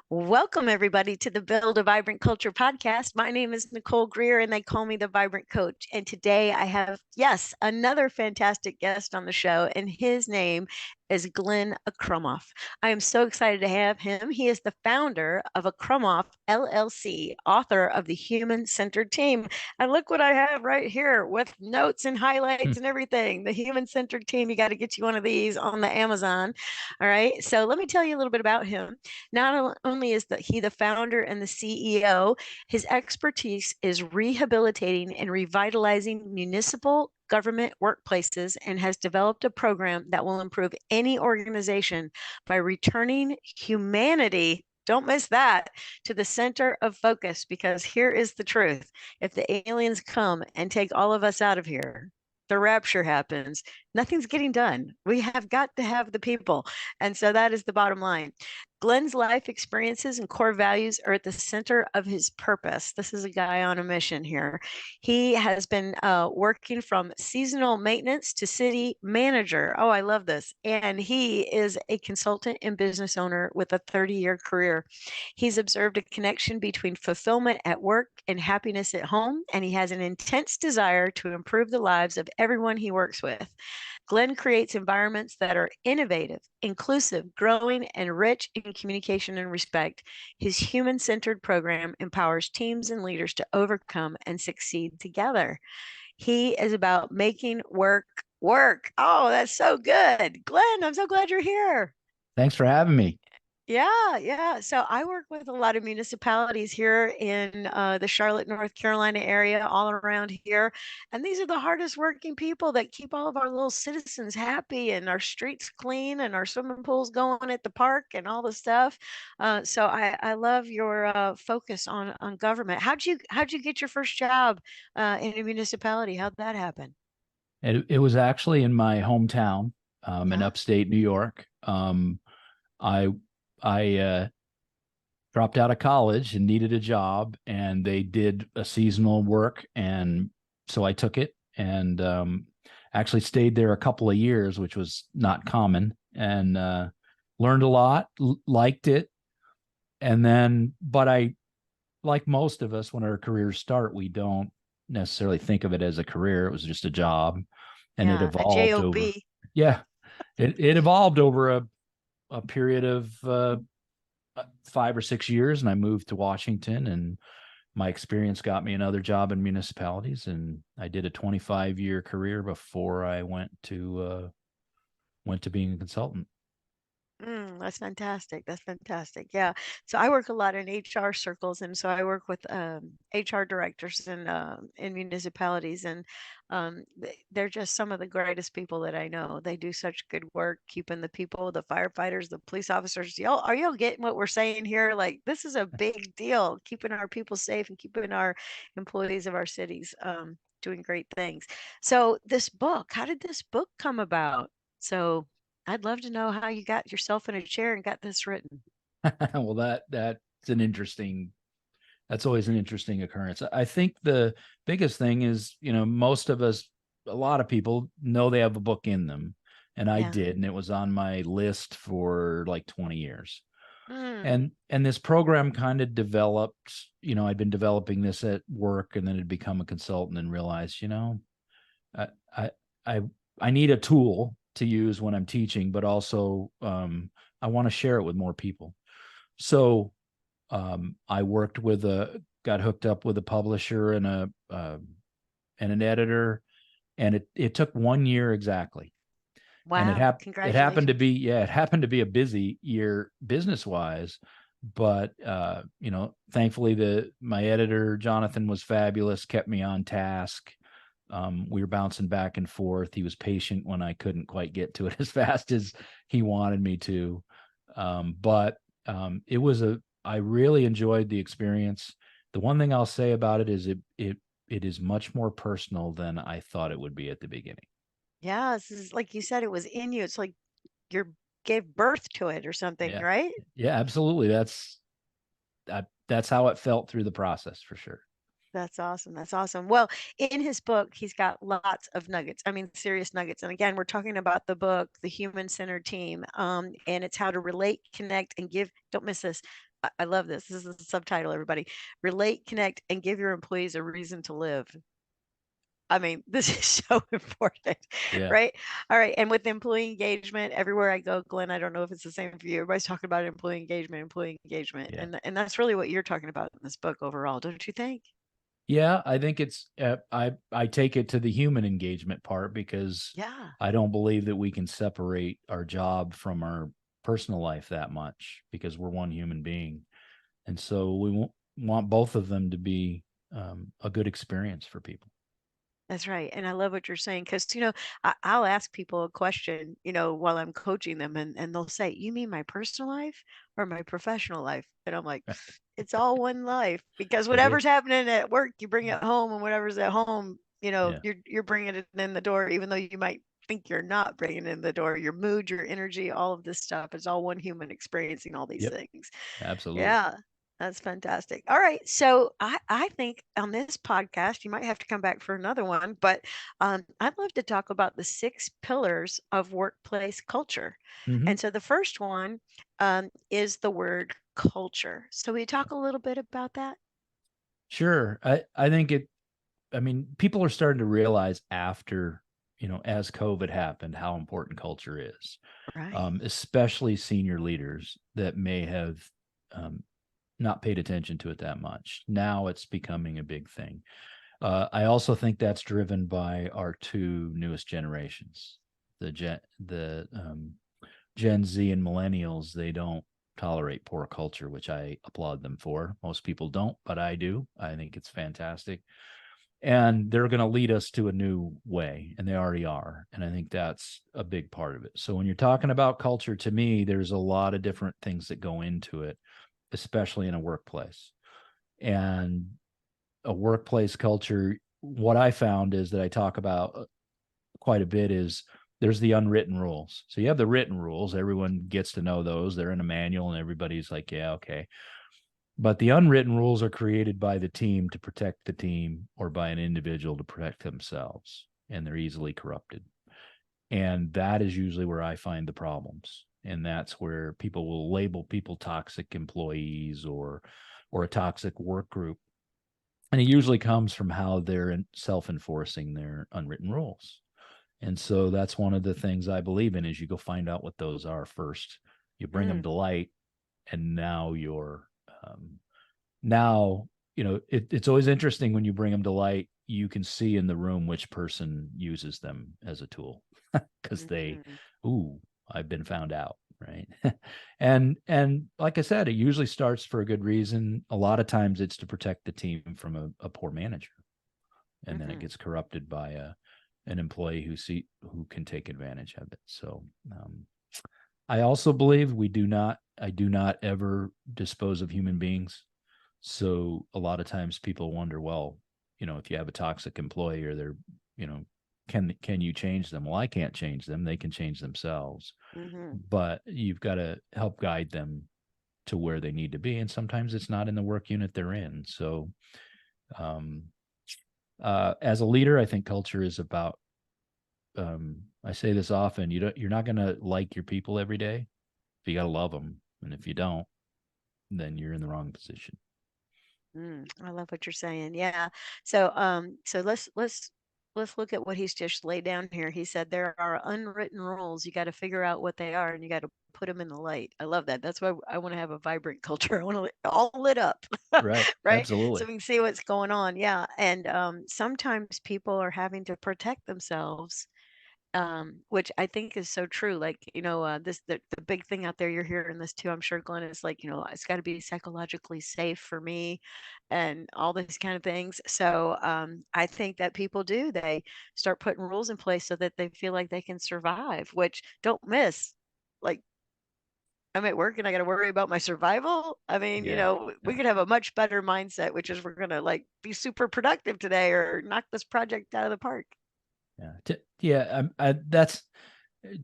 Welcome, everybody, to the Build a Vibrant Culture podcast. My name is Nicole Greer, and they call me the Vibrant Coach. And today I have, yes, another fantastic guest on the show, and his name is Glenn Akramoff. I am so excited to have him. He is the founder of Akramoff LLC, author of the Human Centered Team. And look what I have right here with notes and highlights and everything. The Human Centered Team, you got to get you one of these on the Amazon. All right. So let me tell you a little bit about him. Not only is he the founder and the CEO, his expertise is rehabilitating and revitalizing municipal government workplaces and has developed a program that will improve any organization by returning humanity. Don't miss that to the center of focus, because here is the truth. If the aliens come and take all of us out of here, the rapture happens, nothing's getting done. We have got to have the people. And so that is the bottom line. Glenn's life experiences and core values are at the center of his purpose. This is a guy on a mission here. He has been working from seasonal maintenance to city manager. Oh, I love this. And he is a consultant and business owner with a 30-year career. He's observed a connection between fulfillment at work and happiness at home, and he has an intense desire to improve the lives of everyone he works with. Glenn creates environments that are innovative, inclusive, growing, and rich in communication and respect. His human centered program empowers teams and leaders to overcome and succeed together. He is about making work work. Oh, that's so good. Glenn, I'm so glad you're here. Thanks for having me. Yeah. So I work with a lot of municipalities here in the Charlotte, North Carolina area, all around here. And these are the hardest working people that keep all of our little citizens happy and our streets clean and our swimming pools going at the park and all the stuff. So I love your focus on government. How'd you get your first job in a municipality? How'd that happen? It was actually in my hometown, in Yeah. upstate New York. I I dropped out of college and needed a job, and they did a seasonal work, and so I took it and actually stayed there a couple of years, which was not common, and learned a lot, liked it, and then, but I, like most of us, when our careers start, we don't necessarily think of it as a career. It was just a job, and it Yeah, a evolved job. over. Yeah, it evolved over a period of 5 or 6 years, and I moved to Washington, and my experience got me another job in municipalities, and I did a 25-year career before I went to being a consultant. That's fantastic. That's fantastic. Yeah. So I work a lot in HR circles, and so I work with HR directors in municipalities, and they're just some of the greatest people that I know. They do such good work keeping the people, the firefighters, the police officers. Y'all, are y'all getting what we're saying here? Like, this is a big deal, keeping our people safe and keeping our employees of our cities doing great things. So this book, how did this book come about? So I'd love to know how you got yourself in a chair and got this written. Well, that's an interesting. That's always an interesting occurrence. I think the biggest thing is, most of us, a lot of people know they have a book in them, and I Yeah. did, and it was on my list for like 20 years. Mm. And this program kind of developed. I'd been developing this at work, and then had become a consultant and realized, I I I, I need a tool to use when I'm teaching, but also I want to share it with more people. So I worked got hooked up with a publisher and an editor, and it took 1 year exactly. And Wow. Congratulations. it happened to be a busy year business wise, but thankfully my editor Jonathan was fabulous, kept me on task. We were bouncing back and forth. He was patient when I couldn't quite get to it as fast as he wanted me to. But it was I really enjoyed the experience. The one thing I'll say about it is it is much more personal than I thought it would be at the beginning. Yeah, this is like you said, it was in you. It's like you gave birth to it or something, Yeah. right? Yeah, absolutely. That's how it felt through the process for sure. That's awesome. That's awesome. Well, in his book, he's got lots of nuggets. I mean, serious nuggets. And again, we're talking about the book, The Human Centered Team, and it's how to relate, connect, and give. Don't miss this. I love this. This is the subtitle, everybody. Relate, connect, and give your employees a reason to live. I mean, this is so important, Yeah. right? All right. And with employee engagement, everywhere I go, Glenn, I don't know if it's the same for you. Everybody's talking about employee engagement. Yeah. And that's really what you're talking about in this book overall, don't you think? Yeah, I think it's I take it to the human engagement part because Yeah, I don't believe that we can separate our job from our personal life that much because we're one human being. And so want both of them to be a good experience for people. that's right. And I love what you're saying because, I'll ask people a question, while I'm coaching them, and they'll say, "You mean my personal life or my professional life?" And I'm like, "It's all one life because It is. whatever's happening at work, you bring it home, and whatever's at home, Yeah. you're bringing it in the door, even though you might think you're not bringing it in the door. Your mood, your energy, all of this stuff is all one human experiencing all these Yep. things." Absolutely. Yeah, that's fantastic. All right. So I think on this podcast, you might have to come back for another one, but I'd love to talk about the 6 pillars of workplace culture. Hmm. And so the first one is the word culture. So we talk a little bit about that? Sure. I think I mean, people are starting to realize after, as COVID happened, how important culture is, Right. especially senior leaders that may have um, not paid attention to it that much. Now it's becoming a big thing. I also think that's driven by our two newest generations, the Gen Z and millennials. They don't tolerate poor culture, which I applaud them for. Most people don't, but I do. I think it's fantastic, and they're going to lead us to a new way, and they already are. And I think that's a big part of it. So when you're talking about culture, to me, there's a lot of different things that go into it, especially in a workplace. And a workplace culture, what I found is that I talk about quite a bit is there's the unwritten rules. So you have the written rules, everyone gets to know those, they're in a manual and everybody's like, yeah, okay. But the unwritten rules are created by the team to protect the team or by an individual to protect themselves, and they're easily corrupted. And that is usually where I find the problems. And that's where people will label people toxic employees or a toxic work group. And it usually comes from how they're self-enforcing their unwritten rules. And so that's one of the things I believe in is you go find out what those are first. You bring them Mm, to light, and now you're now it's always interesting when you bring them to light. You can see in the room which person uses them as a tool because they, mhm, ooh, I've been found out, right? And like I said, it usually starts for a good reason. A lot of times it's to protect the team from a poor manager, and then it mhm. gets corrupted by an employee who can take advantage of it. So I also believe I do not ever dispose of human beings. So a lot of times people wonder, well, if you have a toxic employee or they're, you know, can you change them? Well, I can't change them. They can change themselves, Mhm. but you've got to help guide them to where they need to be. And sometimes it's not in the work unit they're in. So, um, as a leader, I think culture is about. I say this often. You're not going to like your people every day. You got to love them, and if you don't, then you're in the wrong position. I love what you're saying. Yeah. So let's look at what he's just laid down here. He said there are unwritten rules. You got to figure out what they are, and you got to put them in the light. I love that. That's why I want to have a vibrant culture. I want to all lit up, Right. right? So Absolutely. we can see what's going on. Yeah. And sometimes people are having to protect themselves, which I think is so true. Like, the big thing out there, you're hearing this too. I'm sure Glenn is like, it's got to be psychologically safe for me and all these kind of things. So I think that people do, they start putting rules in place so that they feel like they can survive, which don't miss. Like, I'm at work and I got to worry about my survival. I mean, Yeah. we Yeah. could have a much better mindset, which is we're going to like be super productive today or knock this project out of the park. Yeah. Yeah. That's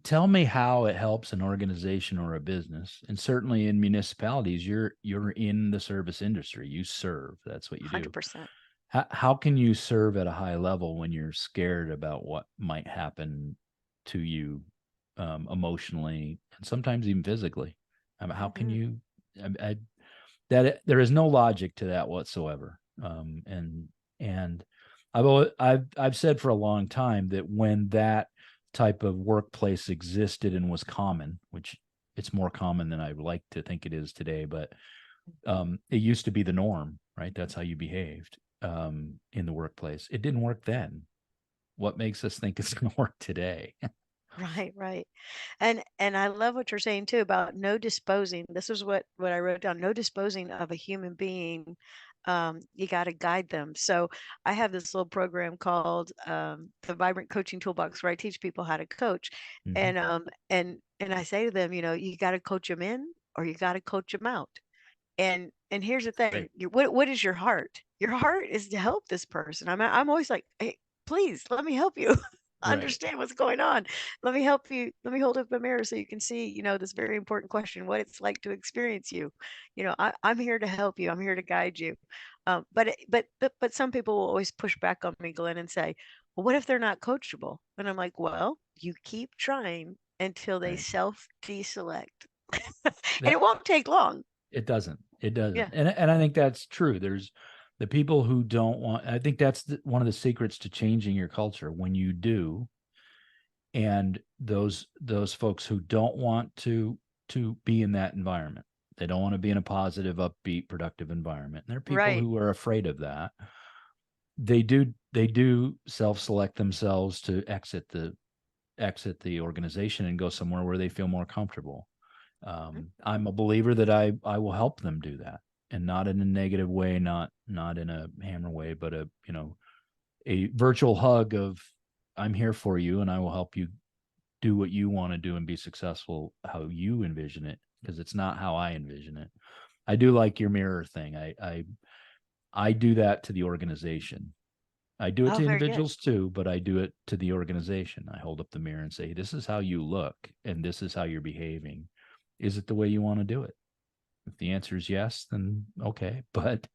tell me how it helps an organization or a business. And certainly in municipalities, you're in the service industry. You serve. That's what you do. 100%. How can you serve at a high level when you're scared about what might happen to you emotionally and sometimes even physically? How can Hmm. you? I, there is no logic to that whatsoever. And I've said for a long time that when that type of workplace existed and was common, which it's more common than I like to think it is today, but it used to be the norm, right? That's how you behaved in the workplace. It didn't work then. What makes us think it's going to work today? Right, right. And I love what you're saying too about no disposing. This is what I wrote down. No disposing of a human being. You got to guide them. So I have this little program called the Vibrant Coaching Toolbox where I teach people how to coach. Mm-hmm. And I say to them, you got to coach them in or you got to coach them out. And here's the thing, Right. what is your heart? Your heart is to help this person. I'm always like, hey, please let me help you Right. understand what's going on. Let me help you. Let me hold up a mirror so you can see, this very important question, what it's like to experience you. I'm here to help you. I'm here to guide you. But some people will always push back on me, Glenn, and say, well, what if they're not coachable? And I'm like, well, you keep trying until they Right. self deselect. And That it won't take long. it doesn't. It doesn't. Yeah. And I think that's true. There's the people who don't want. I think that's one of the secrets to changing your culture. When you do, and those folks who don't want to be in that environment, they don't want to be in a positive, upbeat, productive environment. And there are people Right. who are afraid of that. They do self-select themselves to exit the organization and go somewhere where they feel more comfortable. Mhm. I'm a believer that I will help them do that, and not in a negative way, not in a hammer way, but a virtual hug of I'm here for you and I will help you do what you want to do and be successful how you envision it, because it's not how I envision it. I do like your mirror thing. I do that to the organization. I do it Oh, to very good. individuals too, but I do it to the organization. I hold up the mirror and say, this is how you look and this is how you're behaving. Is it the way you want to do it? If the answer is yes, then okay. But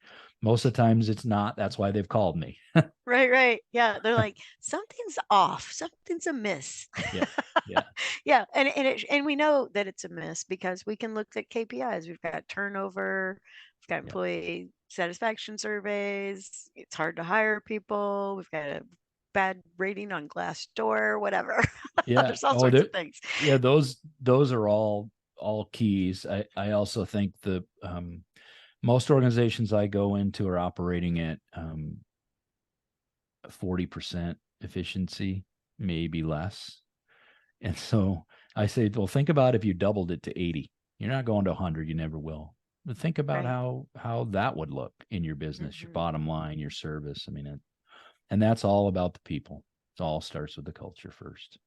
most of the times it's not. That's why they've called me. Right, right. Yeah, they're like, something's off, something's amiss. Yeah. Yeah. Yeah, and we know that it's a miss because we can look at KPIs. We've got turnover, we've got Yeah. employee satisfaction surveys. It's hard to hire people. We've got a bad rating on Glassdoor, whatever. Yeah. There's all Oh, sorts of things. yeah, those are all keys. I also think the most organizations I go into are operating at 40% efficiency, maybe less. And so I say, well, think about if you doubled it to 80. You're not going to 100, you never will. But think about Right. how that would look in your business, your Hmm. bottom line, your service. I mean, and that's all about the people. It all starts with the culture first.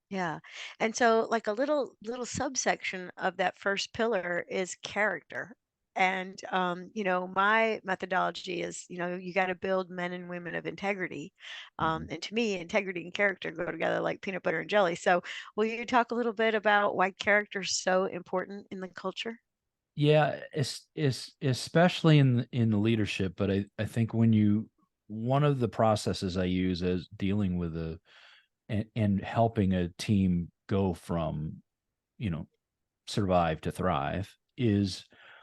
Yeah. And so like a little subsection of that first pillar is character. And my methodology is, you got to build men and women of integrity. Mm-hmm. And to me, integrity and character go together like peanut butter and jelly. So will you talk a little bit about why character is so important in the culture? Yeah, it's especially in the leadership, but I think one of the processes I use as dealing with and helping a team go from, you know, survive to thrive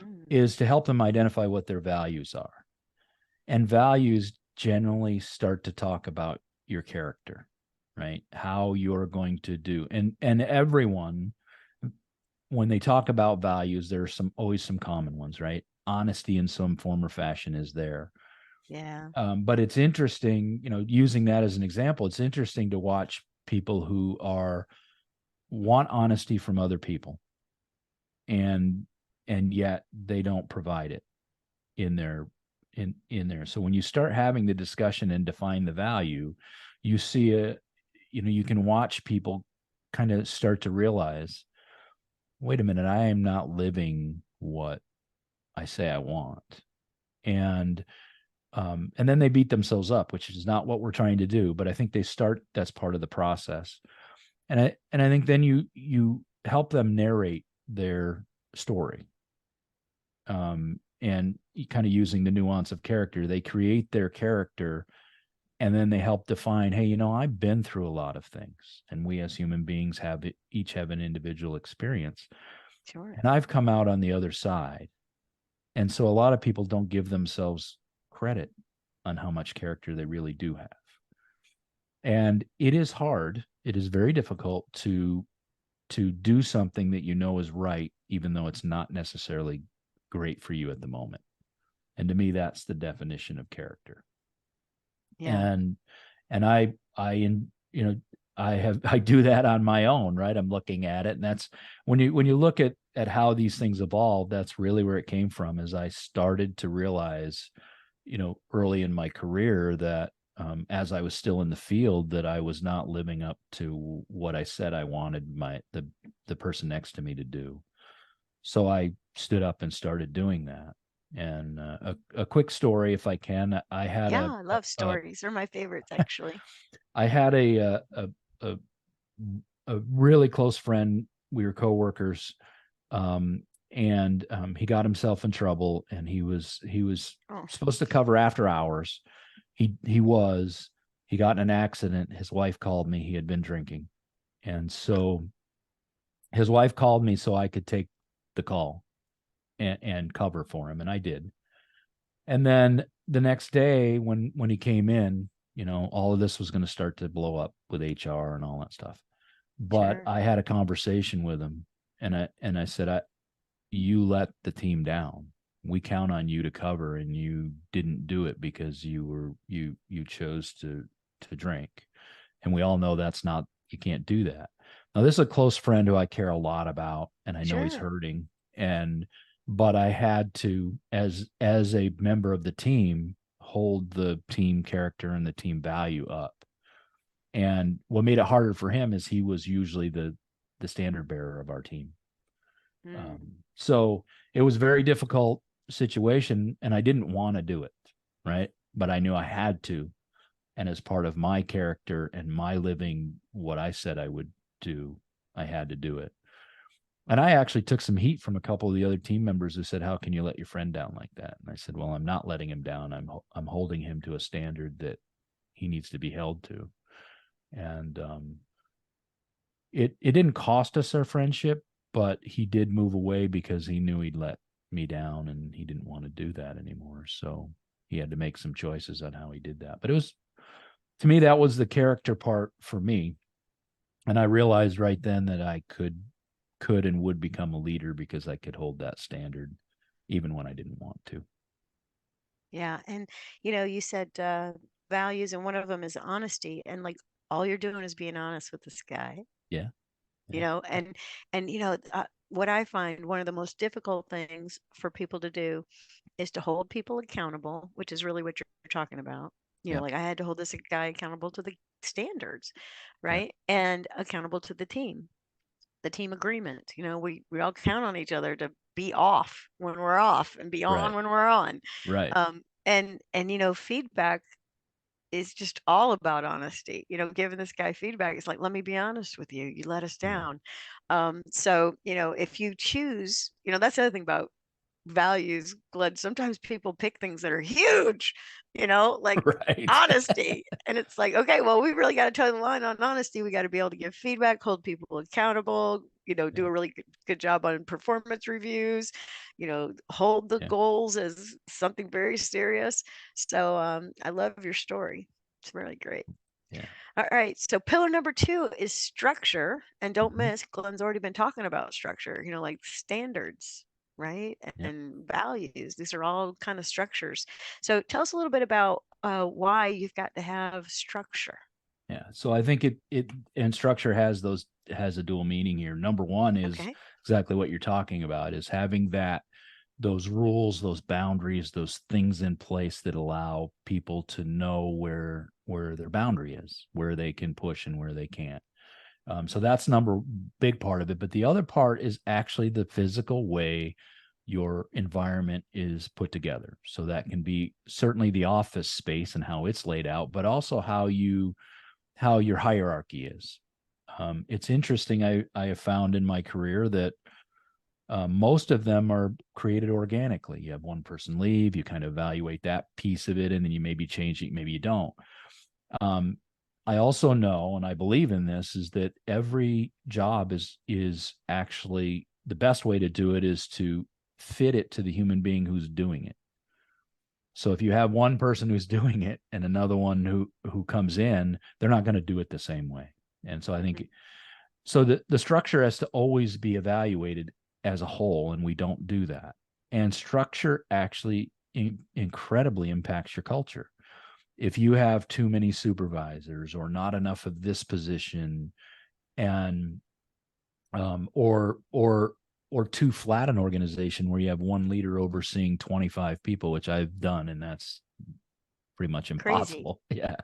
Mm, is to help them identify what their values are. And values generally start to talk about your character, right? How you're going to do. And everyone, when they talk about values, there's always some common ones, right? Honesty in some form or fashion is there. yeah. But it's interesting, using that as an example, it's interesting to watch people who want honesty from other people, and yet they don't provide it in their in there. So when you start having the discussion and define the value, you see you can watch people kind of start to realize, wait a minute, I am not living what I say I want. And then they beat themselves up, which is not what we're trying to do. But I think that's part of the process. And I think then you help them narrate their story. And kind of using the nuance of character, they create their character, and then they help define, hey, I've been through a lot of things, and we as human beings each have an individual experience, Sure. and I've come out on the other side. And so a lot of people don't give themselves credit on how much character they really do have. And it is hard. It is very difficult to do something that you know is right, even though it's not necessarily great for you at the moment. And to me, that's the definition of character. Yeah. And I do that on my own, right? I'm looking at it, and that's when you look at how these things evolve, that's really where it came from. As I started to realize, early in my career that as I was still in the field, that I was not living up to what I said I wanted the person next to me to do. So I stood up and started doing that. And a quick story, if I can, I had Yeah, I love stories. They're my favorites, actually. I had a a really close friend. We were coworkers, and he got himself in trouble, and he was Oh, supposed to cover after hours. He got in an accident. His wife called me. He had been drinking, and so his wife called me so I could take the call and cover for him, and I did. And then the next day, when he came in, all of this was going to start to blow up with HR and all that stuff. But sure. I had a conversation with him, and I said, you let the team down. We count on you to cover, and you didn't do it because you chose to drink. And we all know that's not, you can't do that. Now, this is a close friend who I care a lot about, and I know he's Sure. hurting. But I had to, as a member of the team, hold the team character and the team value up. And what made it harder for him is he was usually the standard bearer of our team. Mm. So it was a very difficult situation, and I didn't want to do it, right? But I knew I had to, and as part of my character and my living what I said I would do, I had to do it. And I actually took some heat from a couple of the other team members who said, "How can you let your friend down like that?" And I said, "Well, I'm not letting him down. I'm holding him to a standard that he needs to be held to." And it didn't cost us our friendship, but he did move away because he knew he'd let me down, and he didn't want to do that anymore. So he had to make some choices on how he did that. But it was, to me, that was the character part for me. And I realized right then that I could and would become a leader because I could hold that standard even when I didn't want to. Yeah. And, you said values, and one of them is honesty. And like all you're doing is being honest with this guy, Yeah. you Yeah. know, and, what I find one of the most difficult things for people to do is to hold people accountable, which is really what you're talking about. Yeah. Like I had to hold this guy accountable to the standards, Yeah. right? And accountable to the team agreement. We all count on each other to be off when we're off and be on Right. when we're on. Right. And feedback is just all about honesty. Giving this guy feedback, it's like, let me be honest with you. You let us Yeah. down. So, if you choose, that's the other thing about values, Glenn. Sometimes people pick things that are huge, like Right. honesty. And it's like, okay, well, we really got to toe the line on honesty. We got to be able to give feedback, hold people accountable, do Yeah. a really good job on performance reviews, hold the Yeah. goals as something very serious. So I love your story. It's really great. Yeah. All right. So pillar number 2 is structure. And don't Mhm. miss, Glenn's already been talking about structure, like standards, right? Yeah. And values. These are all kind of structures. So tell us a little bit about why you've got to have structure. Yeah. So I think it and structure has a dual meaning here. Number one is Okay. exactly what you're talking about, is having those rules, those boundaries, those things in place that allow people to know where their boundary is, where they can push and where they can't. So that's big part of it. But the other part is actually the physical way your environment is put together. So that can be certainly the office space and how it's laid out, but also how your hierarchy is. It's interesting. I have found in my career that most of them are created organically. You have one person leave, you kind of evaluate that piece of it, and then you maybe change it, maybe you don't. Um, I also know, and I believe in this, is that every job is actually the best way to do it is to fit it to the human being who's doing it. So if you have one person who's doing it and another one who comes in, they're not going to do it the same way. And so I think so the structure has to always be evaluated as a whole, and we don't do that. And structure actually incredibly impacts your culture. If you have too many supervisors or not enough of this position, and or too flat an organization where you have one leader overseeing 25 people, which I've done, and that's pretty much Crazy. impossible. Yeah.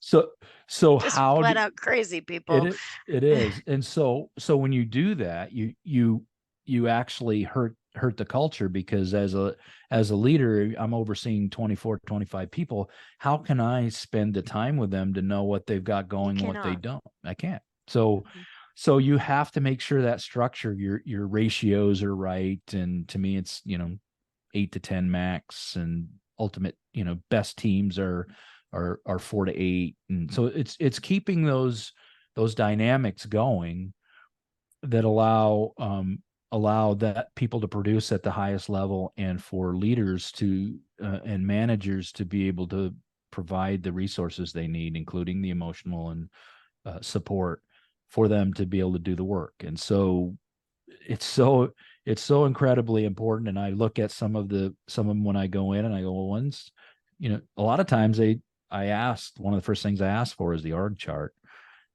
So Just how flat do out crazy people. it is. And so when you do that, you actually hurt the culture, because as a leader, I'm overseeing 24 25 people. How can I spend the time with them to know what they've got You going and what they cannot. don't? I can't. So Mhm. so you have to make sure that structure, your ratios are right. And to me, it's 8 to 10 max, and ultimate, best teams are 4 to 8. And so it's keeping those dynamics going that allow that people to produce at the highest level, and for leaders to and managers to be able to provide the resources they need, including the emotional and support, for them to be able to do the work. And so it's so it's so incredibly important. And I look at some of them when I go in, and I go, well, a lot of times one of the first things I ask for is the org chart.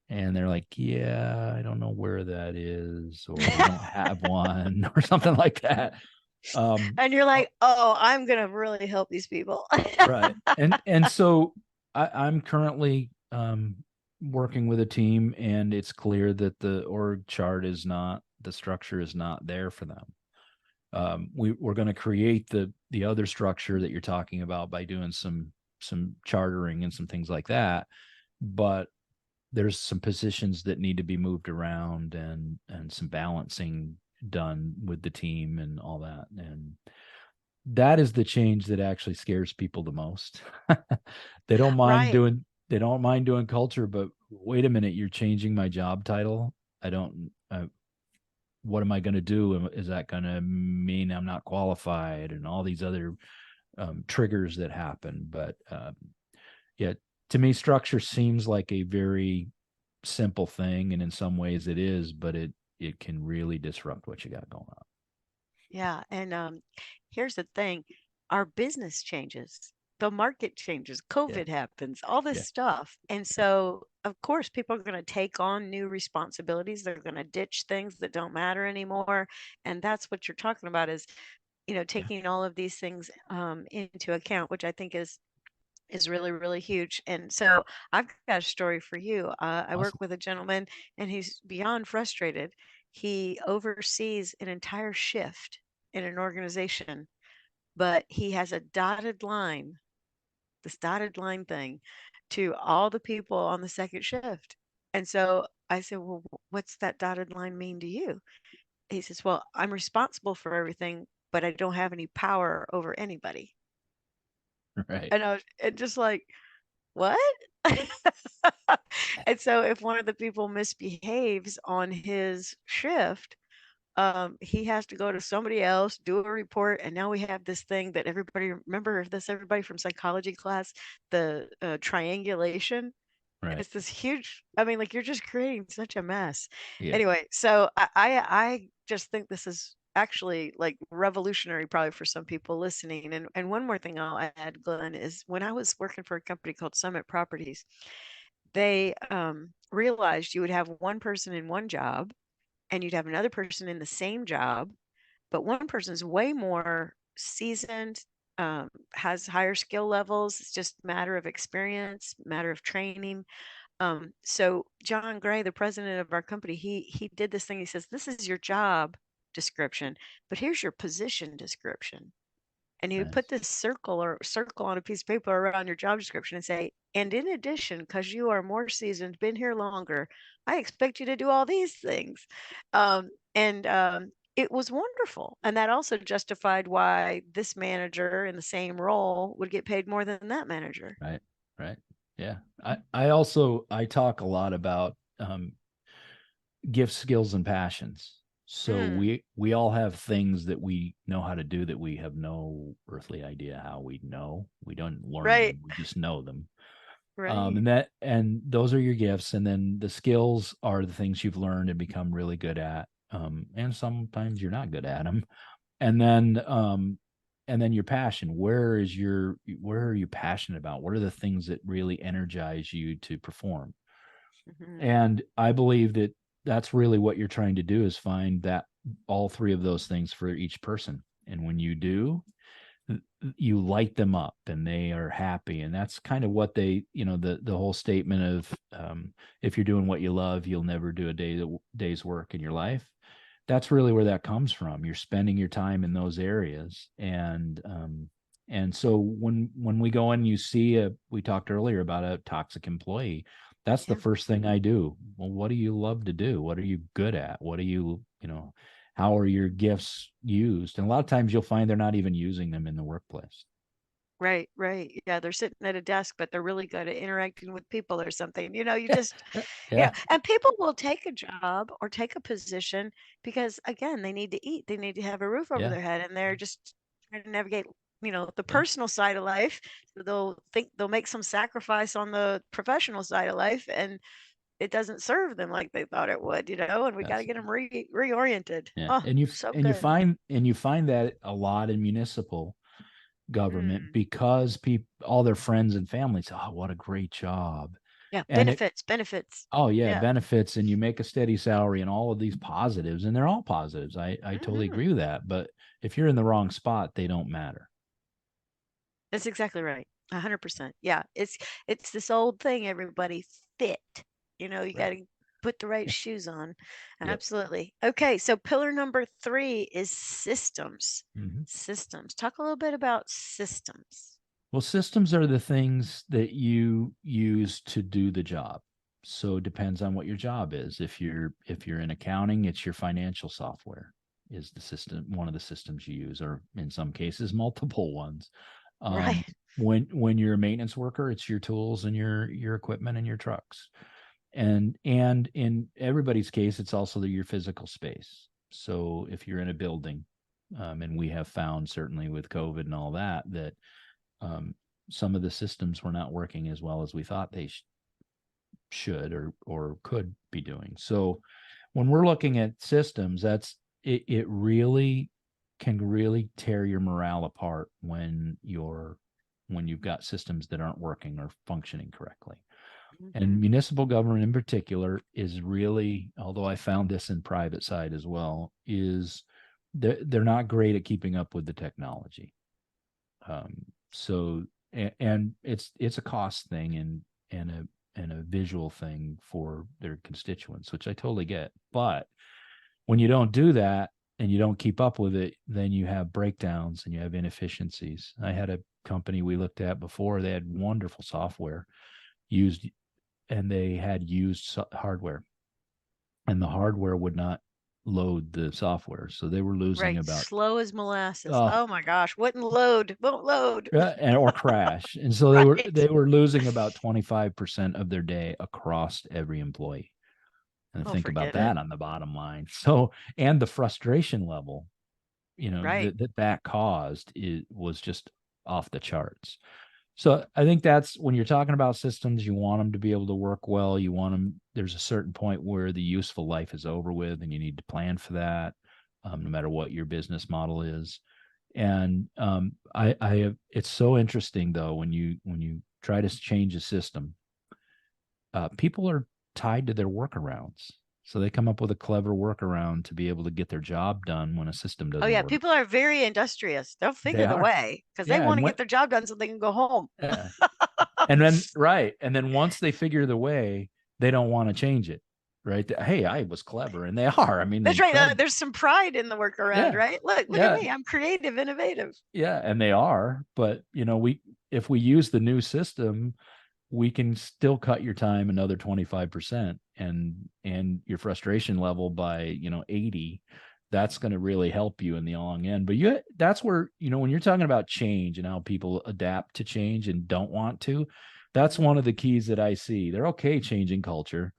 And they're like, yeah, I don't know where that is, or we don't have one, or something like that. And you're like, oh, I'm gonna really help these people. Right. And so I'm currently working with a team, and it's clear that the org chart is not, the structure is not there for them. We're going to create the other structure that you're talking about by doing some chartering and some things like that. But there's some positions that need to be moved around, and some balancing done with the team and all that. And that is the change that actually scares people the most. they don't mind Right. doing they don't mind doing culture, but wait a minute, you're changing my job title. I don't what am I going to do? Is that going to mean I'm not qualified, and all these other triggers that happen? But yeah, to me, structure seems like a very simple thing, and in some ways it is, but it can really disrupt what you got going on. Yeah. And here's the thing, our business changes, the market changes, Yeah, COVID happens, all this yeah, stuff. And so, of course, people are going to take on new responsibilities. They're going to ditch things that don't matter anymore. And that's what you're talking about is, yeah. taking all of these things into account, which I think is really, really huge. And so I've got a story for you. I work Awesome. with a gentleman, and he's beyond frustrated. He oversees an entire shift in an organization, but he has a dotted line, this dotted line thing, to all the people on the second shift. And so I said, well, what's that dotted line mean to you? He says, well, I'm responsible for everything, but I don't have any power over anybody. Right. And I was and just like, what? And so if one of the people misbehaves on his shift, he has to go to somebody else, do a report, and now we have this thing that everybody, remember this, everybody from psychology class, the triangulation. Right. It's this huge, I mean, like, you're just creating such a mess. Yeah. Anyway, so I just think this is actually like revolutionary probably for some people listening. And one more thing I'll add, Glenn, is when I was working for a company called Summit Properties, they realized you would have one person in one job and you'd have another person in the same job, but one person's way more seasoned, has higher skill levels. It's just a matter of experience, matter of training. So John Gray, the president of our company, he did this thing. He says, "This is your job description, but here's your position description." And he would put Nice. this circle on a piece of paper around your job description and say, "And in addition, because you are more seasoned, been here longer, I expect you to do all these things." And it was wonderful. And that also justified why this manager in the same role would get paid more than that manager. Right. Right. Yeah. I talk a lot about gifts, skills, and passions. So Mm, we all have things that we know how to do that we have no earthly idea how we know. We don't learn right, them, we just know them. right. And those are your gifts, and then the skills are the things you've learned and become really good at. And sometimes you're not good at them. And then your passion. Where are you passionate about? What are the things that really energize you to perform? Mhm. And I believe that that's really what you're trying to do, is find that all three of those things for each person. And when you do, you light them up and they are happy. And that's kind of what they, the whole statement of, if you're doing what you love, you'll never do day's work in your life. That's really where that comes from. You're spending your time in those areas. And so when we go in, you see we talked earlier about a toxic employee. That's the Yeah, first thing I do. Well, what do you love to do? What are you good at? What do how are your gifts used? And a lot of times you'll find they're not even using them in the workplace. right, right. Yeah, they're sitting at a desk, but they're really good at interacting with people or something. You just, Yeah. and people will take a job or take a position because, again, they need to eat, they need to have a roof over Yeah. their head, and they're just trying to navigate, the Yeah. personal side of life. So they'll make some sacrifice on the professional side of life, and it doesn't serve them like they thought it would, and we got to Yes. get them reoriented. Yeah. Oh, And so good. you find that a lot in municipal government, Mm, because people, all their friends and families, oh, what a great job. yeah, And benefits. oh yeah, Yeah. benefits, and you make a steady salary and all of these positives, and they're all positives. I totally Hmm. agree with that. But if you're in the wrong spot, they don't matter. That's exactly right. 100%. Yeah. It's this old thing, everybody, fit. You got Right. to put the right Yeah. shoes on. Yep. Absolutely. Okay, so pillar number 3 is systems. Hmm. Systems. Talk a little bit about systems. Well, systems are the things that you use to do the job. So it depends on what your job is. If you're in accounting, it's your financial software is the system, one of the systems you use, or in some cases, multiple ones. Right. When you're a maintenance worker, it's your tools and your equipment and your trucks. And in everybody's case, it's also your physical space. So if you're in a building, and we have found, certainly with COVID and all that, that um, some of the systems were not working as well as we thought they should or could be doing. So when we're looking at systems, it really can really tear your morale apart when you've got systems that aren't working or functioning correctly. And Hmm. municipal government in particular is really, although I found this in private side as well, is they're not great at keeping up with the technology. So and it's a cost thing and a visual thing for their constituents, which I totally get. But when you don't do that and you don't keep up with it, then you have breakdowns and you have inefficiencies. I had a company we looked at before, they had wonderful software used, and they had used hardware, and the hardware would not load the software. So they were losing Right. about Slow as molasses. uh, Oh my gosh. Wouldn't load. Won't load. or crash. And so they were Right. they were losing about 25% of their day across every employee. And Oh, think about forget it. that on the bottom line. So, and the frustration level, Right. that caused, it was just off the charts. So I think that's when you're talking about systems, you want them to be able to work well. You want them, there's a certain point where the useful life is over with, and you need to plan for that, no matter what your business model is. And I have, it's so interesting though, when you try to change a system, people are tied to their workarounds. So they come up with a clever workaround to be able to get their job done when a system Oh doesn't yeah, work. people are very industrious. They'll They figure the are. way because they Yeah. want And to when, get their job done so they can go home. yeah. And then, right. And then once they figure the way, they don't want to change it. Right. Hey, I was clever. And they are. I mean, That's right. incredible. There's some pride in the workaround, Yeah. right? Look at Yeah. me. I'm creative, innovative. Yeah. And they are. But, if we use the new system, we can still cut your time another 25% and your frustration level by 80. That's going to really help you in the long end. But that's where, when you're talking about change and how people adapt to change and don't want to, that's Mhm. one of the keys that I see. They're okay changing culture.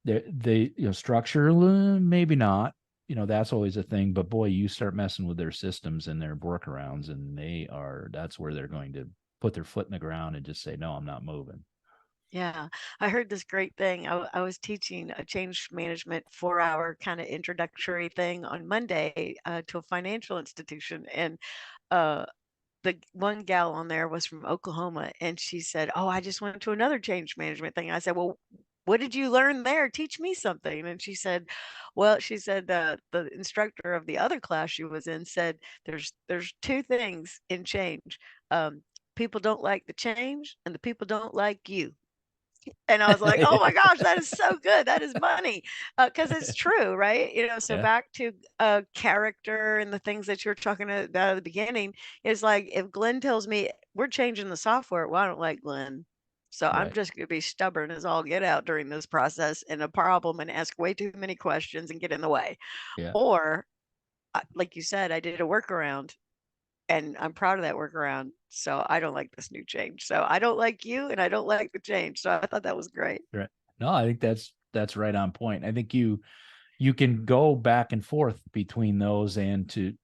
They structure, maybe not. that's always a thing. But boy, you start messing with their systems and their workarounds, and that's where they're going to put their foot in the ground and just say, no, I'm not moving. Yeah, I heard this great thing. I was teaching a change management 4-hour kind of introductory thing on Monday to a financial institution. And uh, the one gal on there was from Oklahoma, and she said, "Oh, I just went to another change management thing." I said, "Well, what did you learn there? Teach me something." And she said, "Well, she said the instructor of the other class she was in said there's two things in change. Um, People don't like the change, and the people don't like you." And I was like, "Oh my gosh, that is so good. That is money." Because it's true, right? So Yeah. back to character and the things that you're talking about at the beginning is like if Glenn tells me we're changing the software, well, I don't like Glenn. So I'm Right. just going to be stubborn as all get out during this process and a problem and ask way too many questions and get in the way. Yeah. Or, like you said, I did a workaround and I'm proud of that workaround. So I don't like this new change. So I don't like you and I don't like the change. So I thought that was great. Right. No, I think that's right on point. I think you can go back and forth between those and to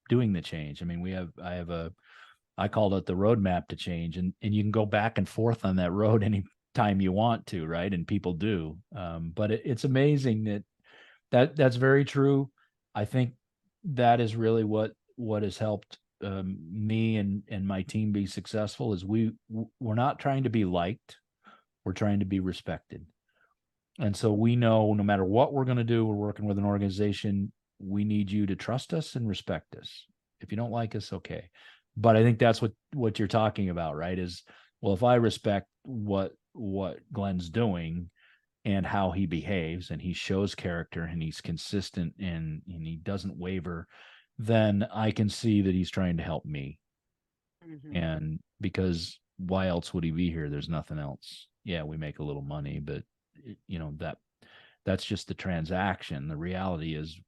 doing the change. I mean, I called it the roadmap to change, and you can go back and forth on that road anytime you want to, right? And people do. But it's amazing that's very true. I think that is really what has helped me and my team be successful is we're not trying to be liked, we're trying to be respected. And so we know no matter what we're going to do, we're working with an organization. We need you to trust us and respect us. If you don't like us, okay. But I think that's what you're talking about, right? Is, well, if I respect what Glenn's doing and how he behaves, and he shows character, and he's consistent, and he doesn't waver, then I can see that he's trying to help me. Mhm. And because why else would he be here? There's nothing else. Yeah, we make a little money, but that's just the transaction. The reality is,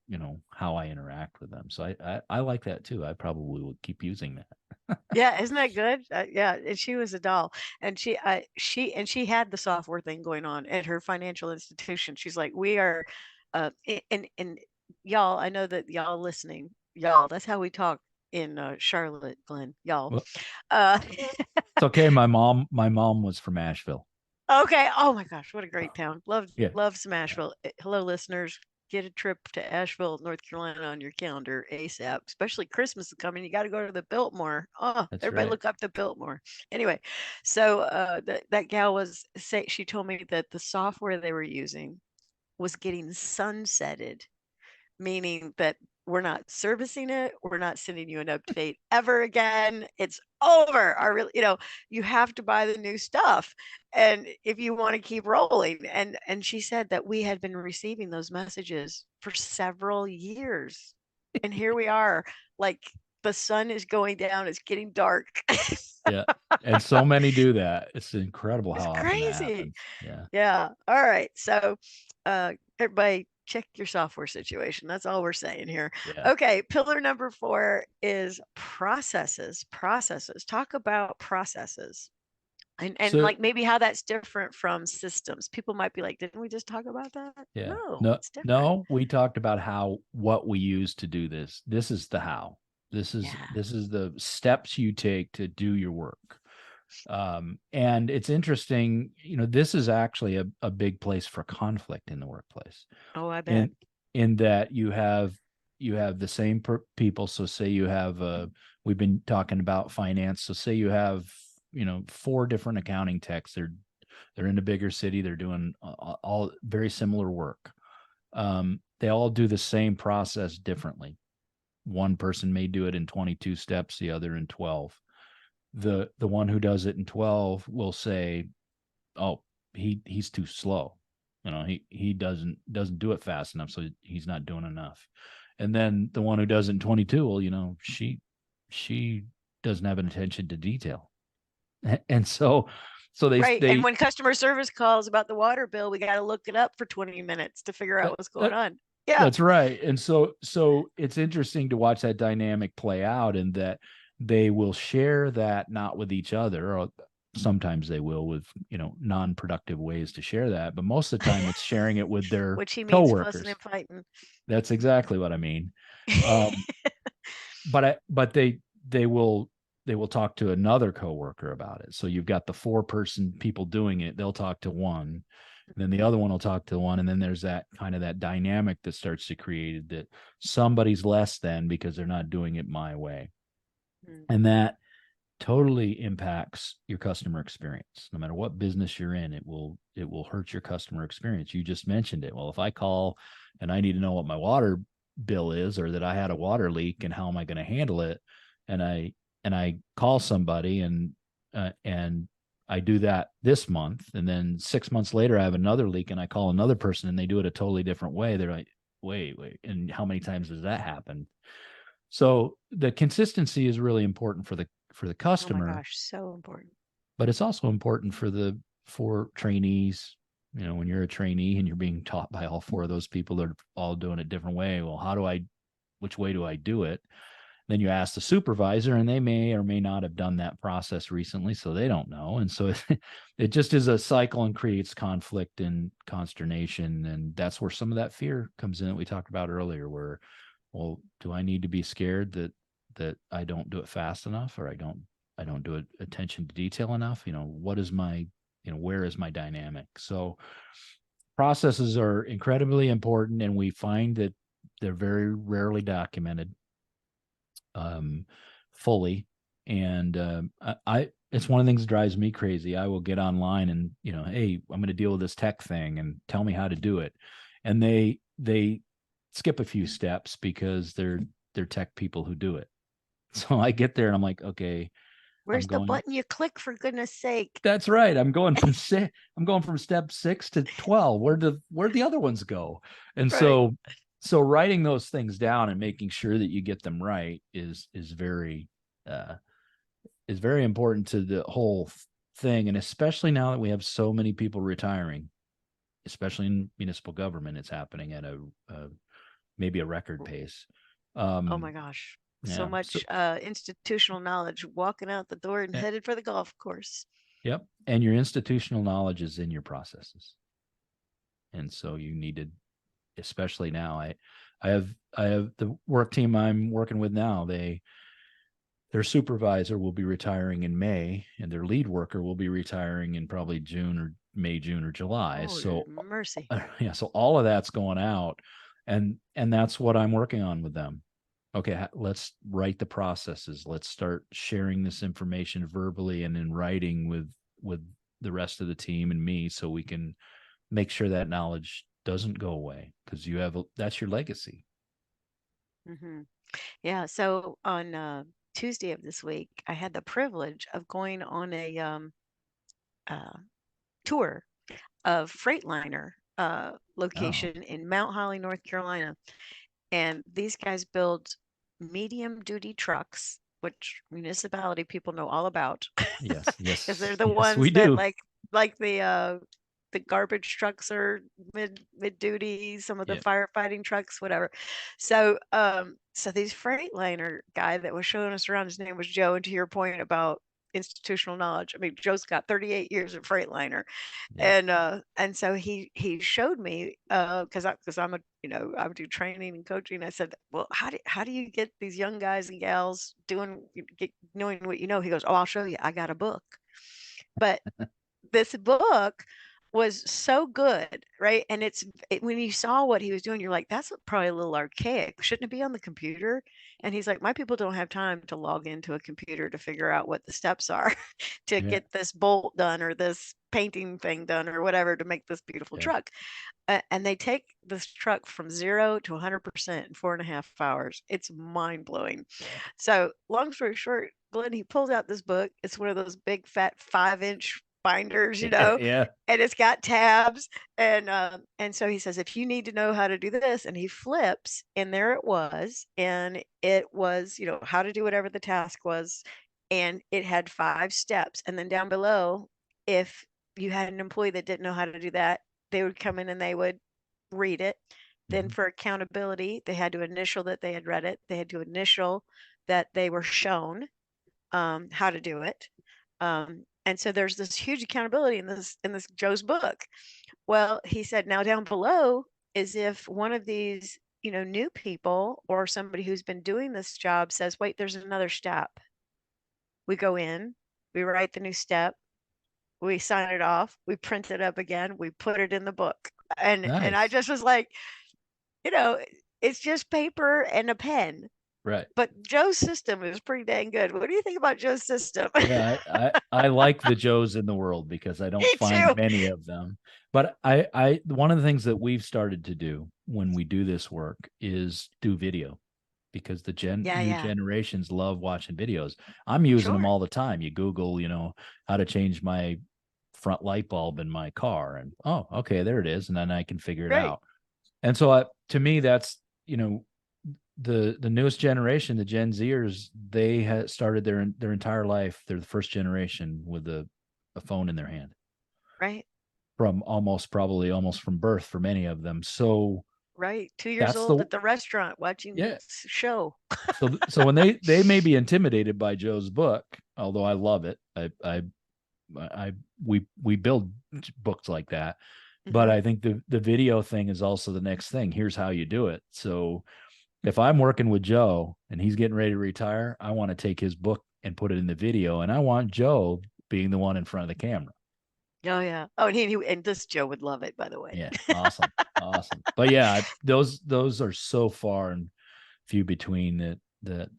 how I interact with them. So I like that too. I probably will keep using that. Yeah, isn't that good? Yeah, and she was a doll, and she had the software thing going on at her financial institution. She's like, "We are," and y'all. I know that y'all listening, y'all. That's how we talk in Charlotte, Glenn. Y'all. Well, Uh, it's okay. My mom was from Asheville. Okay. Oh my gosh, what a great town. Yeah, Love some Asheville. Hello, listeners. Get a trip to Asheville, North Carolina on your calendar ASAP. Especially Christmas is coming. You got to go to the Biltmore. Oh, that's everybody right. look up the Biltmore. Anyway, so that gal was say she told me that the software they were using was getting sunsetted, meaning that we're not servicing it. We're not sending you an update ever again. It's over. You have to buy the new stuff. And if you want to keep rolling. And she said that we had been receiving those messages for several years. And here we are, like the sun is going down, it's getting dark. Yeah, and so many do that. It's incredible It's how often that crazy. happens. Yeah, Yeah. All right. So, everybody, check your software situation. That's all we're saying here. yeah. Okay. Pillar number 4 is processes. Processes. Talk about processes. And So like maybe how that's different from systems. People might be like, didn't we just talk about that? yeah, No, no, it's different. no. We talked about what we use to do this. This is the how. This is Yeah. this is the steps you take to do your work. And it's interesting, this is actually a big place for conflict in the workplace. Oh, I bet. In that you have the same people. So say you have we've been talking about finance. So say you have 4 different accounting techs. They're in a bigger city. They're doing all very similar work. They all do the same process differently. One person may do it in 22 steps, the other in 12. The one who does it in 12 will say, oh, he's too slow. He doesn't do it fast enough, so he's not doing enough. And then the one who does it in 22, well, she doesn't have an attention to detail. And so Right. And they when customer service calls about the water bill, we got to look it up for 20 minutes to figure out that, what's going that, on. Yeah. that's right. And so it's interesting to watch that dynamic play out, and that they will share that not with each other. Or sometimes they will with, non-productive ways to share that, but most of the time it's sharing it with their Which he means fussing coworkers. and fighting. That's exactly what I mean. Um, but they will talk to another coworker about it. So you've got the 4-person people doing it. They'll talk to one, then the other one will talk to one, and then there's that kind of that dynamic that starts to create that somebody's less than because they're not doing it my way. Mm. And that totally impacts your customer experience. No matter what business you're in, it will hurt your customer experience. You just mentioned it. Well, if I call and I need to know what my water bill is, or that I had a water leak and how am I going to handle it, and I call somebody and I do that this month, and then 6 months later I have another leak and I call another person and they do it a totally different way. They're like, wait, and how many times does that happen? So the consistency is really important for the Oh my customer, gosh, so important. but it's also important for trainees. When you're a trainee and you're being taught by all 4 of those people that are all doing it a different way. Well, which way do I do it? Then you ask the supervisor, and they may or may not have done that process recently, so they don't know. And so it just is a cycle and creates conflict and consternation. And that's where some of that fear comes in that we talked about earlier, where, well, do I need to be scared that I don't do it fast enough, or I don't do it attention to detail enough? What is my, where is my dynamic? So processes are incredibly important, and we find that they're very rarely documented fully. And it's one of the things that drives me crazy. I will get online and, hey, I'm going to deal with this tech thing and tell me how to do it. And they skip a few steps because they're tech people who do it. So I get there and I'm like, okay, I'm Where's the going, button you click, for goodness sake? that's right. I'm going from step 6 to 12. Where'd the other ones go? And Right. so writing those things down and making sure that you get them right uh is very important to the whole thing. And especially now that we have so many people retiring, especially in municipal government, it's happening at a maybe a record pace. Oh my Um, gosh. So yeah. So, much institutional knowledge walking out the door and eh, headed for the golf course. yep. And your institutional knowledge is in your processes. And so you need to, especially now, I have the work team I'm working with now. Their supervisor will be retiring in May, and their lead worker will be retiring in probably June or July. Oh, So mercy. yeah, so all of that's going out, and that's what I'm working on with them. Okay, let's write the processes. Let's start sharing this information verbally and in writing with the rest of the team and me, so we can make sure that knowledge doesn't go away, because that's your legacy. Hmm. Yeah. So on Tuesday of this week, I had the privilege of going on a uh, tour of Freightliner Oh, location in Mount Holly, North Carolina. And these guys build medium duty trucks, which municipality people know all about, yes, because they're yes, the yes, we ones that do. like the garbage trucks are mid duty, some of the Yeah, firefighting trucks, whatever. So these Freightliner guy that was showing us around, his name was Joe. And to your point about institutional knowledge, I mean, Joe's got 38 years of Freightliner. yeah, And so he showed me, because I'm a, I would do training and coaching. I said, well, how do you get these young guys and gals knowing what you know? He goes, oh, I'll show you. I got a book. But this book was so good, right? And when you saw what he was doing, you're like, that's probably a little archaic. Shouldn't it be on the computer? And he's like, my people don't have time to log into a computer to figure out what the steps are to yeah, get this bolt done or this painting thing done or whatever to make this beautiful yeah. truck. And they take this truck from 0 to 100% in 4.5 hours. It's mind blowing. Wow. So, long story short, Glenn, he pulls out this book. It's one of those big fat 5-inch binders, Yeah, yeah, and it's got tabs. And so he says, if you need to know how to do this, and he flips, and there it was, and it was, how to do whatever the task was, and it had 5 steps. And then down below, if you had an employee that didn't know how to do that, they would come in and they would read it. Then mhm, for accountability, they had to initial that they had read it. They had to initial that they were shown how to do it. And so there's this huge accountability in this Joe's book. Well, he said, now down below is if one of these, new people or somebody who's been doing this job says, wait, there's another step. We go in, we write the new step, we sign it off, we print it up again, we put it in the book. And I Nice. just was like, you know, it's just paper and a pen. Right. But Joe's system is pretty dang good. What do you think about Joe's system? Yeah, I like the Joes in the world because I don't Me find too. many of them. But I one of the things that we've started to do when we do this work is do video because the Yeah, new yeah. generations love watching videos. I'm using them Sure. all the time. You Google, how to change my front light bulb in my car, and oh, okay, there it is, and then I can figure it Great. out. And so, to me, that's the newest generation, the Gen Zers, they had started their entire life. They're the first generation with a phone in their hand Right. from probably almost from birth for many of them. So Right. 2 years that's old the at the restaurant watching yeah. show. So when they may be intimidated by Joe's book, although I love it. I we build books like that, but Hmm. I think the video thing is also the next thing. Here's how you do it. So if I'm working with Joe and he's getting ready to retire, I want to take his book and put it in the video, and I want Joe being the one in front of the camera. Oh yeah. Oh, and and this Joe would love it, by the way. Yeah, awesome, awesome. But yeah, those are so far and few between that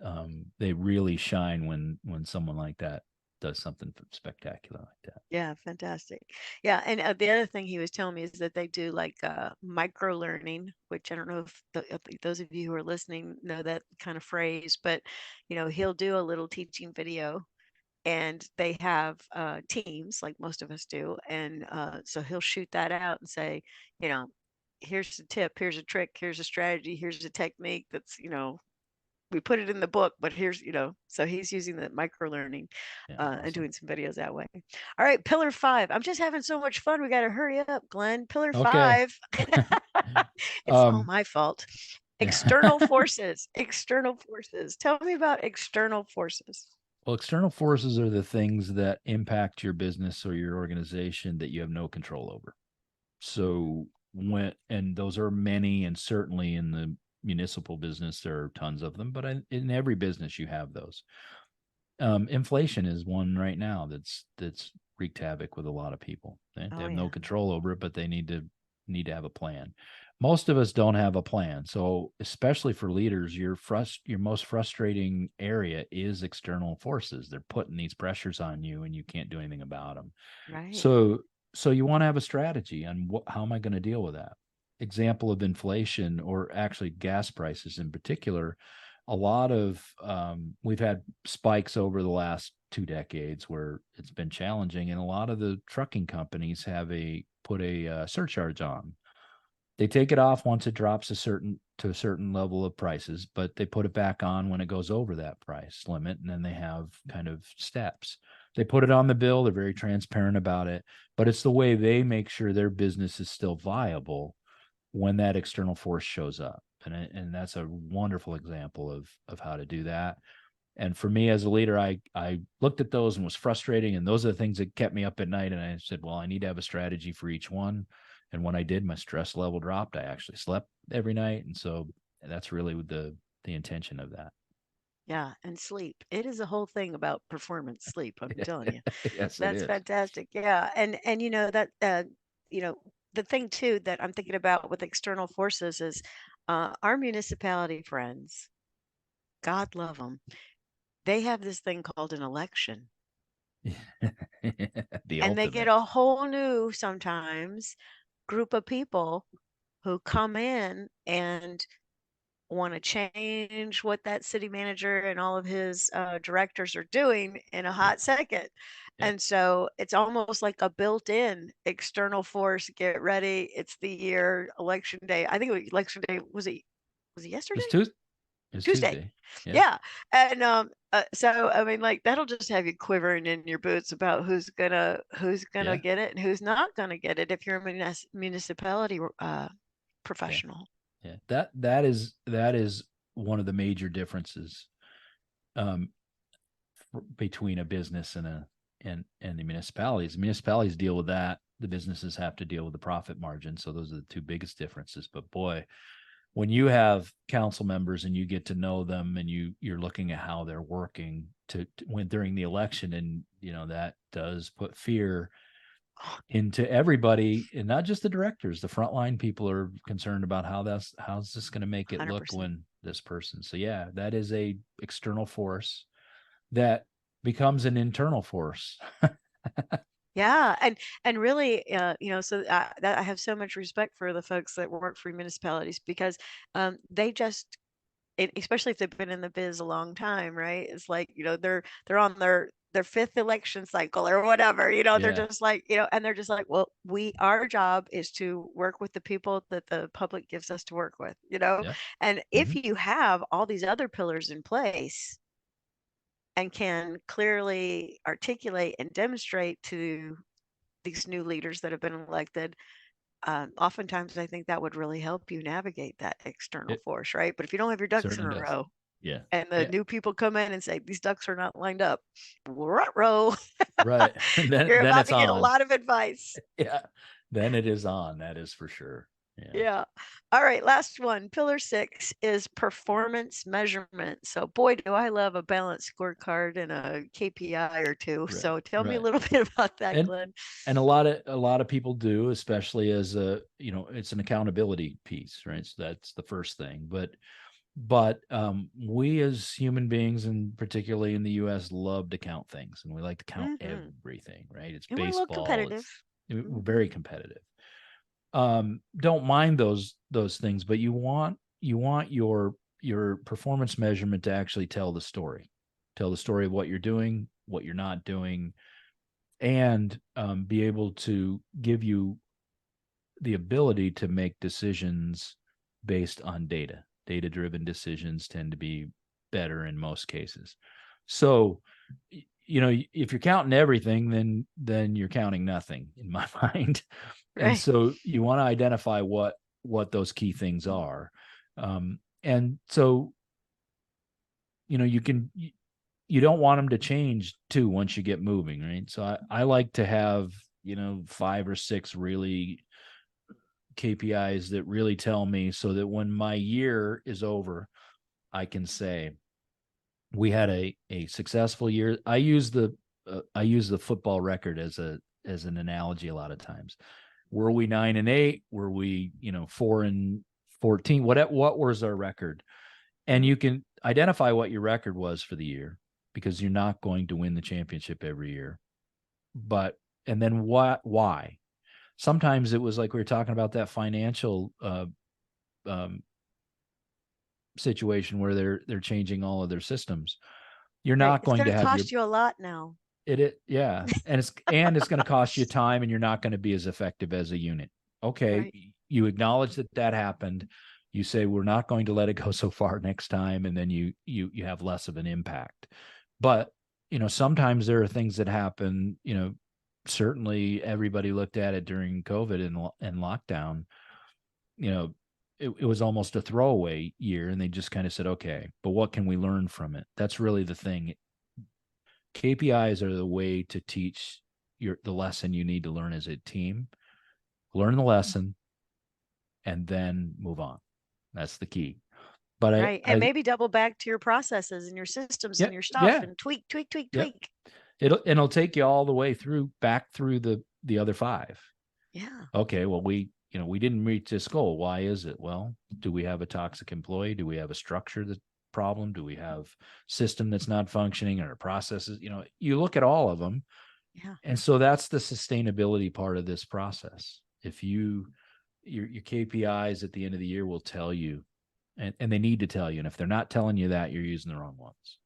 they really shine when someone like that does something spectacular like that. Yeah, fantastic. Yeah, and the other thing he was telling me is that they do like micro learning, which I don't know if those of you who are listening know that kind of phrase, but he'll do a little teaching video, and they have teams like most of us do, and so he'll shoot that out and say, you know, here's a tip, here's a trick, here's a strategy, here's a technique that's we put it in the book, but here's, so he's using the micro learning Yeah, and awesome. doing some videos that way. All right, pillar 5. I'm just having so much fun. We got to hurry up, Glenn. Pillar Okay. 5. It's all um my fault. External yeah. forces. External forces. Tell me about external forces. Well, external forces are the things that impact your business or your organization that you have no control over. So and those are many, and certainly in the municipal business there are tons of them, but in every business you have those. Inflation is one right now that's wreaked havoc with a lot of people. They Oh have no yeah. control over it, but they need to have a plan. Most of us don't have a plan, so especially for leaders, your most frustrating area is external forces. They're putting these pressures on you, and you can't do anything about them. Right. So you want to have a strategy on how am I going to deal with that? Example of inflation, or actually gas prices in particular. A lot of we've had spikes over the last 2 decades where it's been challenging, and a lot of the trucking companies have put a surcharge on. They take it off once it drops to a certain level of prices, but they put it back on when it goes over that price limit, and then they have kind of steps. They put it on the bill, they're very transparent about it, but it's the way they make sure their business is still viable when that external force shows up. And that's a wonderful example of how to do that. And for me as a leader, I looked at those and was frustrating. And those are the things that kept me up at night. And I said, well, I need to have a strategy for each one. And when I did, my stress level dropped. I actually slept every night. And so that's really the intention of that. Yeah, and sleep. It is a whole thing about performance sleep, I'm telling you. Yes, it That's is. fantastic. Yeah. And that you know, the thing too that I'm thinking about with external forces is our municipality friends, God love them. They have this thing called an election, The and they get ultimate. a whole new sometimes group of people who come in and want to change what that city manager and all of his directors are doing in a Yeah. hot second. Yeah. And so it's almost like a built-in external force. Get ready. It's the year election day. I think election day was it It was yesterday? Tuesday. It was Tuesday. Tuesday. Yeah. Yeah. And so I mean like that'll just have you quivering in your boots about who's gonna Yeah. get it and who's not gonna get it if you're a municipality Yeah. professional. Yeah. That is one of the major differences um, between a business and the municipalities. The municipalities deal with that. The businesses have to deal with the profit margin. So those are the two biggest differences. But boy, when you have council members and you get to know them and you're looking at how they're working to when during the election, and that does put fear into everybody, and not just the directors. The frontline people are concerned about how's this going to make it look 100%. when this person. So yeah, that is a external force that becomes an internal force. Yeah, and really, so that I have so much respect for the folks that work for municipalities, because they just, especially if they've been in the biz a long time, right? It's like, they're on their fifth election cycle or whatever, they're Yeah. just like, and they're just like, well, our job is to work with the people that the public gives us to work with, Yeah. and if Mhm. you have all these other pillars in place and can clearly articulate and demonstrate to these new leaders that have been elected, oftentimes I think that would really help you navigate that external It force, right? But if you don't have your ducks in certainly a does. row Yeah. and the Yeah. new people come in and say these ducks are not lined up, row, Right. then you're then about it's to get a on. lot of advice. Yeah. Then it is on. That is for sure. Yeah. Yeah. All right. Last one. Pillar 6 is performance measurement. So, boy, do I love a balanced scorecard and a KPI or two. Right. So, tell me a Right. little bit about that, And Glenn. a lot of people do, especially as it's an accountability piece, right? So that's the first thing. But we as human beings, and particularly in the US, love to count things, and we like to count Hmm. everything, right? It's And we're a little baseball, competitive. it's we're Hmm. very competitive. Don't mind those things, but you want your performance measurement to actually tell the story of what you're doing, what you're not doing, and be able to give you the ability to make decisions based on data. Data driven decisions tend to be better in most cases. So, if you're counting everything, then you're counting nothing in my mind. And Right. so you want to identify what those key things are. And so, you don't want them to change too once you get moving, right? So I like to have 5 or 6 really KPIs that really tell me, so that when my year is over, I can say we had a successful year. I use the football record as an analogy a lot of times. Were we 9-8? Were we 4-14? What was our record? And you can identify what your record was for the year, because you're not going to win the championship every year. But and then why? Sometimes it was like we were talking about that financial um, situation where they're changing all of their systems. You're Right. not It's going going to to have your cost you a lot now. yeah, and it's going to cost you time, and you're not going to be as effective as a unit. Okay, Right. you acknowledge that happened. You say we're not going to let it go so far next time, and then you have less of an impact. But sometimes there are things that happen. Certainly everybody looked at it during COVID and lockdown. You know, it was almost a throwaway year, and they just kind of said, okay, but what can we learn from it? That's really the thing. KPIs are the way to teach the lesson you need to learn as a team. Learn the lesson and then move on. That's the key. But Right. And I maybe double back to your processes and your systems yeah, and your stuff yeah, and tweak, tweak, tweak, yep. tweak. It'll take you all the way back through the other 5. Yeah. Okay, well, we didn't reach this goal. Why is it? Well, do we have a toxic employee? Do we have a structure that problem? Do we have system that's not functioning, or processes? You look at all of them. Yeah. And so that's the sustainability part of this process. If your KPIs at the end of the year will tell you, and they need to tell you. And if they're not telling you that, you're using the wrong ones.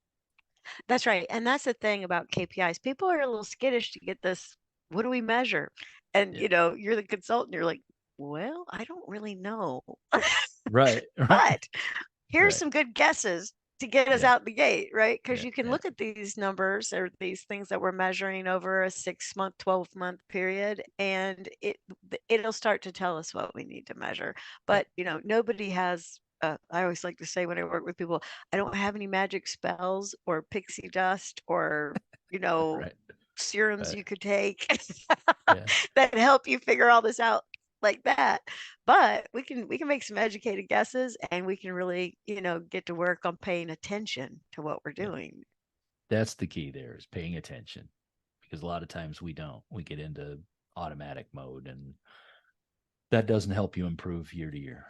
That's right. And that's the thing about KPIs. People are a little skittish to get this. What do we measure? And, Yeah. you're the consultant. You're like, well, I don't really know. Right. Right. But here's Right. some good guesses to get us Yeah. out the gate, right? Because Yeah. you can Yeah. look at these numbers or these things that we're measuring over a 6-month, 12-month period, and it'll start to tell us what we need to measure. Yep. But nobody has. I always like to say when I work with people, I don't have any magic spells or pixie dust or you know Right. serums But you could take yeah, that help you figure all this out like that. But we can make some educated guesses, and we can really, get to work on paying attention to what we're yeah, doing. that's the key. There is paying attention, because a lot of times we don't. We get into automatic mode, and that doesn't help you improve year to year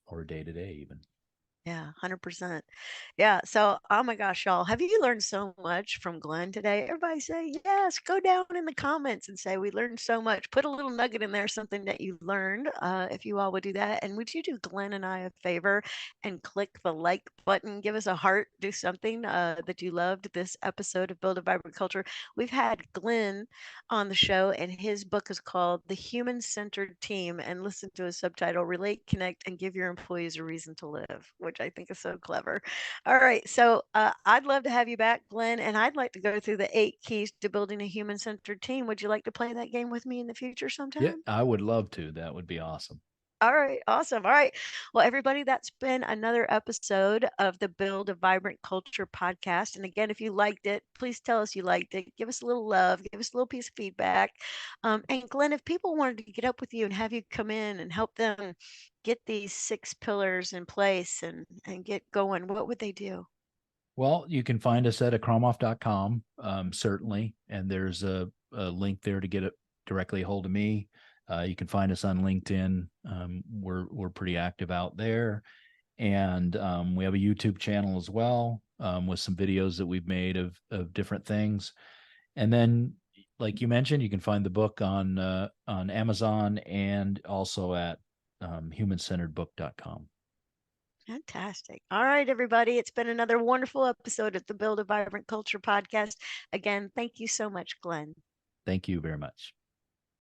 or day to day even. Yeah, 100%. Yeah. So, oh my gosh, y'all, have you learned so much from Glenn today? Everybody say yes. Go down in the comments and say we learned so much. Put a little nugget in there, something that you learned, if you all would do that. And would you do Glenn and I a favor and click the like button? Give us a heart, do something that you loved this episode of Build a Vibrant Culture. We've had Glenn on the show, and his book is called The Human Centered Team. And listen to his subtitle: Relate, Connect, and Give Your Employees a Reason to Live, which I think is so clever. All right. So I'd love to have you back, Glenn, and I'd like to go through the 8 keys to building a human centered team. Would you like to play that game with me in the future Yeah, sometime? I would love to. That would be awesome. All right, awesome. All right. Well, everybody, that's been another episode of the Build a Vibrant Culture podcast. And again, if you liked it, please tell us you liked it. Give us a little love, give us a little piece of feedback. And Glenn, if people wanted to get up with you and have you come in and help them get these 6 pillars in place and get going, what would they do? Well, you can find us at akramoff.com, certainly. And there's a link there to get it directly a hold of me. You can find us on LinkedIn. We're pretty active out there. And we have a YouTube channel as well, with some videos that we've made of different things. And then, like you mentioned, you can find the book on Amazon and also at humancenteredbook.com. Fantastic. All right, everybody. It's been another wonderful episode of the Build a Vibrant Culture podcast. Again, thank you so much, Glenn. Thank you very much.